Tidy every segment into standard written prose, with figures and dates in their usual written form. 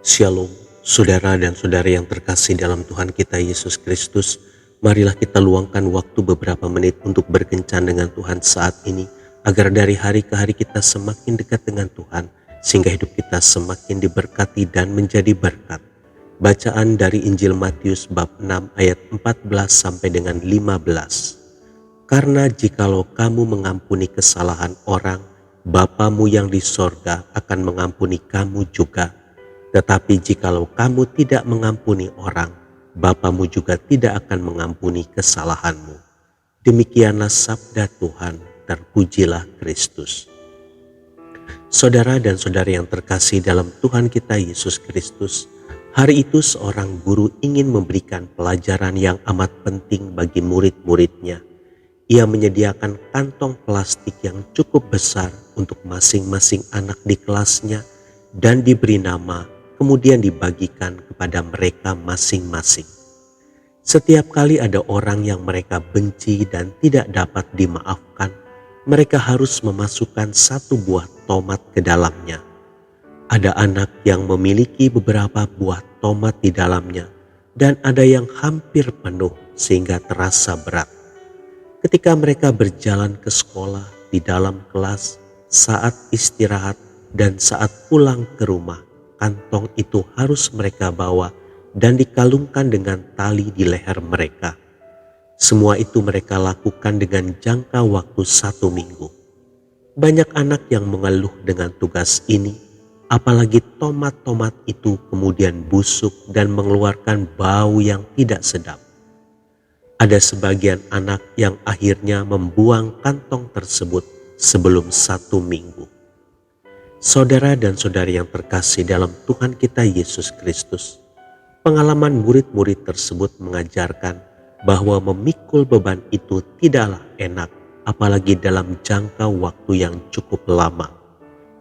Shalom, saudara dan saudari yang terkasih dalam Tuhan kita Yesus Kristus. Marilah kita luangkan waktu beberapa menit untuk berkencan dengan Tuhan saat ini, agar dari hari ke hari kita semakin dekat dengan Tuhan, sehingga hidup kita semakin diberkati dan menjadi berkat. Bacaan dari Injil Matius bab 6 ayat 14 sampai dengan 15. Karena jikalau kamu mengampuni kesalahan orang, Bapamu yang di sorga akan mengampuni kamu juga. Tetapi jikalau kamu tidak mengampuni orang, Bapamu juga tidak akan mengampuni kesalahanmu. Demikianlah sabda Tuhan, terpujilah Kristus. Saudara dan saudari yang terkasih dalam Tuhan kita Yesus Kristus, hari itu seorang guru ingin memberikan pelajaran yang amat penting bagi murid-muridnya. Ia menyediakan kantong plastik yang cukup besar untuk masing-masing anak di kelasnya dan diberi nama, kemudian dibagikan kepada mereka masing-masing. Setiap kali ada orang yang mereka benci dan tidak dapat dimaafkan, mereka harus memasukkan satu buah tomat ke dalamnya. Ada anak yang memiliki beberapa buah tomat di dalamnya, dan ada yang hampir penuh sehingga terasa berat. Ketika mereka berjalan ke sekolah, di dalam kelas, saat istirahat, dan saat pulang ke rumah, kantong itu harus mereka bawa dan dikalungkan dengan tali di leher mereka. Semua itu mereka lakukan dengan jangka waktu 1 minggu. Banyak anak yang mengeluh dengan tugas ini, apalagi tomat-tomat itu kemudian busuk dan mengeluarkan bau yang tidak sedap. Ada sebagian anak yang akhirnya membuang kantong tersebut sebelum 1 minggu. Saudara dan saudari yang terkasih dalam Tuhan kita Yesus Kristus, pengalaman murid-murid tersebut mengajarkan bahwa memikul beban itu tidaklah enak, apalagi dalam jangka waktu yang cukup lama.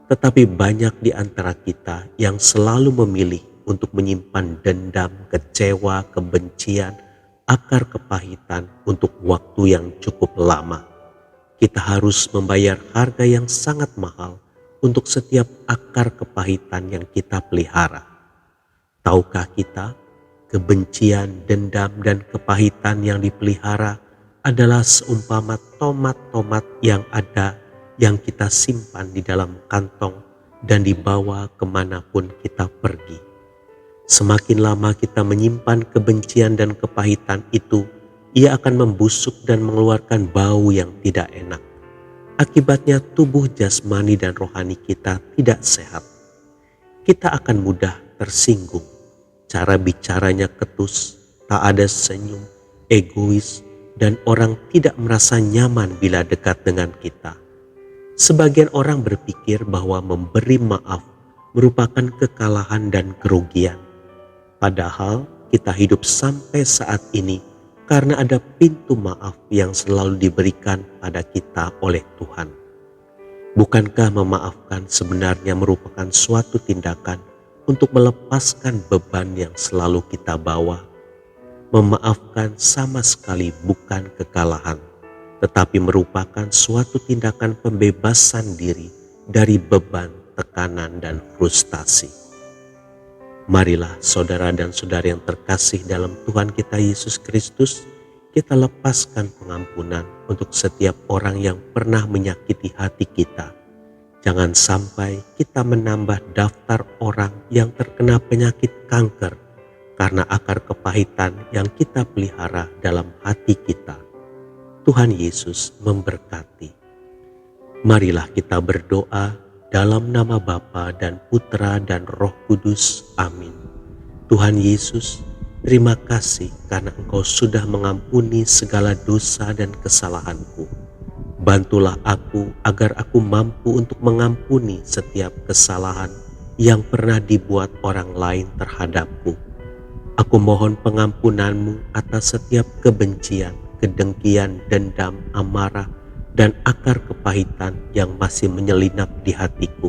Tetapi banyak di antara kita yang selalu memilih untuk menyimpan dendam, kecewa, kebencian, akar kepahitan untuk waktu yang cukup lama. Kita harus membayar harga yang sangat mahal untuk setiap akar kepahitan yang kita pelihara. Tahukah kita, kebencian, dendam, dan kepahitan yang dipelihara adalah seumpama tomat-tomat yang kita simpan di dalam kantong dan dibawa kemanapun kita pergi. Semakin lama kita menyimpan kebencian dan kepahitan itu, ia akan membusuk dan mengeluarkan bau yang tidak enak. Akibatnya tubuh jasmani dan rohani kita tidak sehat. Kita akan mudah tersinggung. Cara bicaranya ketus, tak ada senyum, egois, dan orang tidak merasa nyaman bila dekat dengan kita. Sebagian orang berpikir bahwa memberi maaf merupakan kekalahan dan kerugian. Padahal kita hidup sampai saat ini karena ada pintu maaf yang selalu diberikan pada kita oleh Tuhan. Bukankah memaafkan sebenarnya merupakan suatu tindakan untuk melepaskan beban yang selalu kita bawa? Memaafkan sama sekali bukan kekalahan, tetapi merupakan suatu tindakan pembebasan diri dari beban, tekanan, dan frustasi. Marilah saudara dan saudari yang terkasih dalam Tuhan kita Yesus Kristus, kita lepaskan pengampunan untuk setiap orang yang pernah menyakiti hati kita. Jangan sampai kita menambah daftar orang yang terkena penyakit kanker karena akar kepahitan yang kita pelihara dalam hati kita. Tuhan Yesus memberkati. Marilah kita berdoa dalam nama Bapa dan Putra dan Roh Kudus. Amin. Tuhan Yesus, terima kasih karena Engkau sudah mengampuni segala dosa dan kesalahanku. Bantulah aku agar aku mampu untuk mengampuni setiap kesalahan yang pernah dibuat orang lain terhadapku. Aku mohon pengampunan-Mu atas setiap kebencian, kedengkian, dendam, amarah, dan akar kepahitan yang masih menyelinap di hatiku.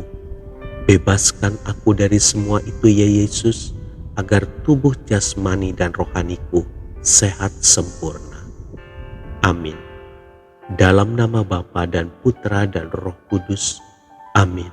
Bebaskan aku dari semua itu ya Yesus, agar tubuh jasmani dan rohaniku sehat sempurna. Amin. Dalam nama Bapa dan Putra dan Roh Kudus. Amin.